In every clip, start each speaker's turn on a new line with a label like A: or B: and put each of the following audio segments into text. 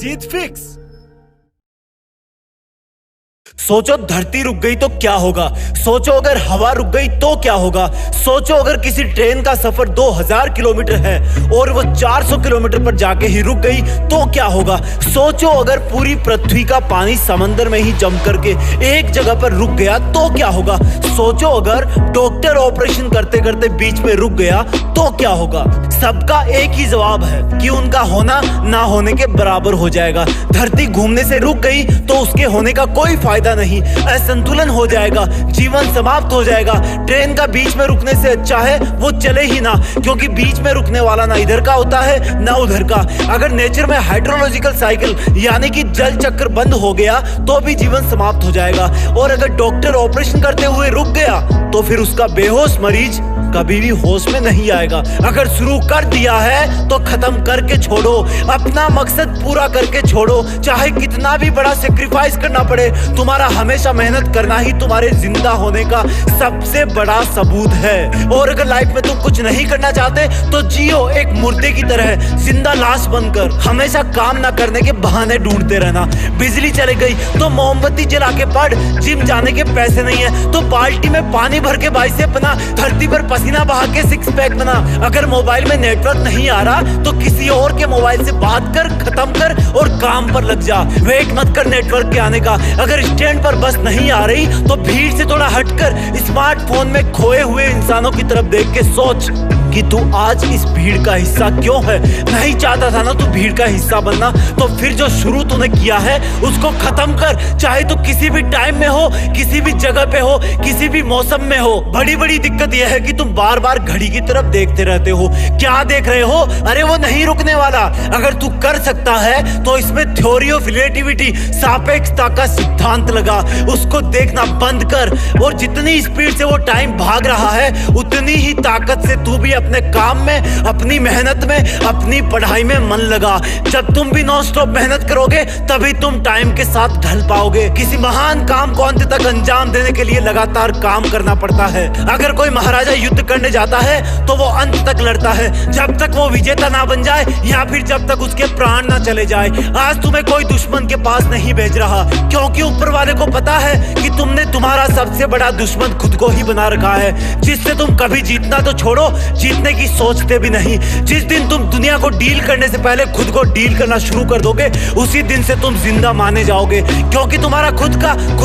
A: जीत fix. सोचो धरती रुक गई तो क्या होगा। सोचो अगर हवा रुक गई तो क्या होगा। सोचो अगर किसी ट्रेन का सफर 2000 किलोमीटर है और वो 400 किलोमीटर पर जाके ही रुक गई तो क्या होगा। सोचो अगर पूरी पृथ्वी का पानी समंदर में ही जम करके एक जगह पर रुक गया तो क्या होगा। सोचो अगर डॉक्टर ऑपरेशन करते करते बीच में रुक गया तो क्या होगा। सबका एक ही जवाब है कि उनका होना ना होने के बराबर हो जाएगा। धरती घूमने से रुक गई तो उसके होने का कोई फायदा नहीं, असंतुलन हो जाएगा, जीवन समाप्त हो जाएगा। ट्रेन का बीच में रुकने से अच्छा है वो चले ही ना, क्योंकि बीच में रुकने वाला ना इधर का होता है ना उधर का। अगर नेचर में हाइड्रोलॉजिकल साइकिल यानी कि जल चक्र बंद हो गया तो भी जीवन समाप्त हो जाएगा। और अगर डॉक्टर ऑपरेशन करते हुए रुक गया तो फिर उसका बेहोश मरीज कभी भी होश में नहीं आएगा। अगर शुरू कर दिया है तो खत्म करके छोड़ो, अपना मकसद पूरा करके छोड़ो, चाहे कितना भी बड़ा सेक्रीफाइस करना पड़े। तुम्हारा हमेशा मेहनत करना ही तुम्हारे जिंदा होने का सबसे बड़ा सबूत है। और अगर लाइफ में तुम कुछ नहीं करना चाहते तो जियो एक मुर्दे की तरह, जिंदा लाश बनकर। हमेशा काम ना करने के बहाने ढूंढते रहना। बिजली चली गई तो मोमबत्ती जला के पढ़, जिम जाने के पैसे नहीं है तो बाल्टी में पानी भर के बाइसेप बना, धरती पर पसीना बहा के सिक्स पैक बना। अगर मोबाइल में नेटवर्क नहीं आ रहा तो किसी और के मोबाइल से बात कर, खत्म कर और काम पर लग जा। वेट मत कर नेटवर्क के आने का। अगर स्टैंड पर बस नहीं आ रही तो भीड़ से थोड़ा हटकर स्मार्टफोन में खोए हुए इंसानों की तरफ देख के सोच कि तू आज इस भीड़ का हिस्सा क्यों है। नहीं चाहता था ना तू भीड़ का हिस्सा बनना, तो फिर जो शुरू तूने किया है उसको खत्म कर। चाहे तू किसी भी टाइम में हो, किसी भी जगह पे हो, किसी भी मौसम में हो। बड़ी बड़ी दिक्कत यह है कि तुम बार बार घड़ी की तरफ देखते रहते हो। क्या देख रहे हो? अरे वो नहीं रुकने वाला। अगर तू कर सकता है तो इसमें थ्योरी ऑफ रिलेटिविटी, सापेक्षता का सिद्धांत लगा, उसको देखना बंद कर। और जितनी स्पीड से वो टाइम भाग रहा है उतनी ही ताकत से तू भी अपने काम में, अपनी मेहनत में, अपनी पढ़ाई में मन लगा। जब तुम भी नॉन स्टॉप मेहनत करोगे तभी तुम टाइम के साथ ढल पाओगे। किसी महान काम को अंत तक अंजाम देने के लिए लगातार काम करना पड़ता है। अगर कोई महाराजा युद्ध करने जाता है तो वो अंत तक लड़ता है, जब तक वो विजेता ना बन जाए या फिर जब तक उसके प्राण ना चले जाए। आज तुम्हें कोई दुश्मन के पास नहीं भेज रहा, क्योंकि ऊपर वाले को पता है कि तुमने तुम्हारा सबसे बड़ा दुश्मन खुद को ही बना रखा है, जिससे तुम कभी जीतना तो छोड़ो, जीतने की सोचते भी नहीं। जिस दिन तुम दुनिया को डील करने से पहले खुद को डील करना शुरू कर दोगे उसी दिन से तुम जिंदा माने जाओगे, क्योंकि तुम्हारा खुद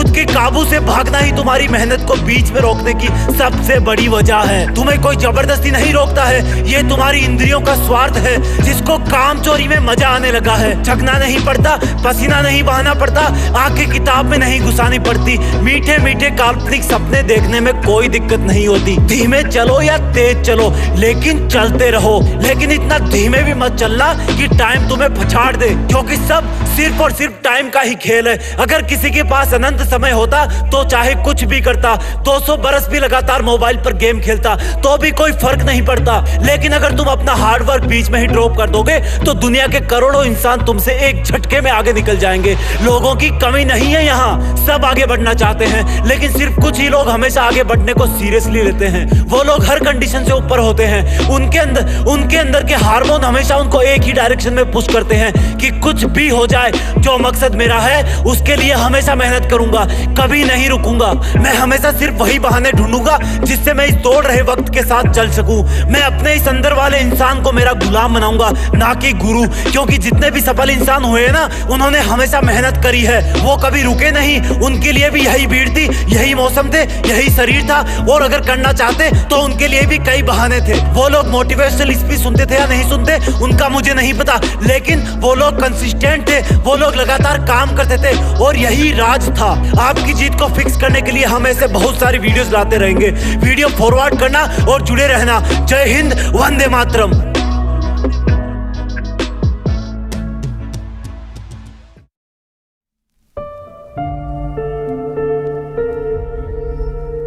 A: के काबू से भागना ही तुम्हारी मेहनत को बीच में रोकने की सबसे बड़ी वजह है। तुम्हें कोई जबरदस्ती नहीं रोकता है, ये तुम्हारी इंद्रियों का स्वार्थ है, जिसको काम चोरी में मजा आने लगा है। थकना नहीं पड़ता, पसीना नहीं बहाना पड़ता, आंखें किताब में नहीं घुसानी पड़ती, मीठे मीठे काल्पनिक सपने देखने में कोई दिक्कत नहीं होती। धीमे चलो या तेज चलो लेकिन चलते रहो, लेकिन इतना धीमे भी मत चलना कि टाइम तुम्हें पछाड़ दे, क्योंकि सब सिर्फ और सिर्फ टाइम का ही खेल है। अगर किसी के पास अनंत समय होता तो चाहे कुछ भी करता, 200 बरस भी लगातार मोबाइल पर गेम खेलता तो भी कोई फर्क नहीं पड़ता। लेकिन अगर तुम अपना हार्डवर्क बीच में ही ड्रॉप कर दोगे तो दुनिया के करोड़ों इंसान तुमसे एक झटके में आगे निकल जाएंगे। लोगों की कमी नहीं है यहाँ, सब आगे बढ़ना चाहते हैं, लेकिन सिर्फ कुछ ही लोग हमेशा आगे बढ़ने को सीरियसली लेते हैं। वो लोग हर कंडीशन से ऊपर होते हैं, उनके अंदर के हार्मोन हमेशा उनको एक ही डायरेक्शन में पुश करते हैं कि कुछ भी हो जाए, जो मकसद मेरा है उसके लिए हमेशा मेहनत करूंगा, कभी नहीं रुकूंगा। मैं हमेशा सिर्फ वही बहाने ढूंढूंगा जिससे मैं इस दौड़ रहे वक्त के साथ चल सकूं। मैं अपने इस अंदर वाले इंसान को मेरा गुलाम बनाऊंगा, ना कि गुरु, क्योंकि जितने भी सफल इंसान हुए ना उन्होंने हमेशा मेहनत करी है, वो कभी रुके नहीं। उनके लिए भी यही भीड़ थी, यही मौसम थे, यही शरीर था, और अगर करना चाहते तो उनके लिए भी कई बहाने थे। वो लोग मोटिवेशनल स्पीच सुनते थे या नहीं सुनते उनका मुझे नहीं पता, लेकिन वो लोग कंसिस्टेंट थे, वो लोग लगातार काम करते थे, और यही राज था। आपकी जीत को फिक्स करने के लिए हम ऐसे बहुत सारी वीडियोस लाते रहेंगे। वीडियो फॉरवर्ड करना और जुड़े रहना। जय हिंद, वंदे मातरम।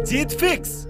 A: जीत फिक्स।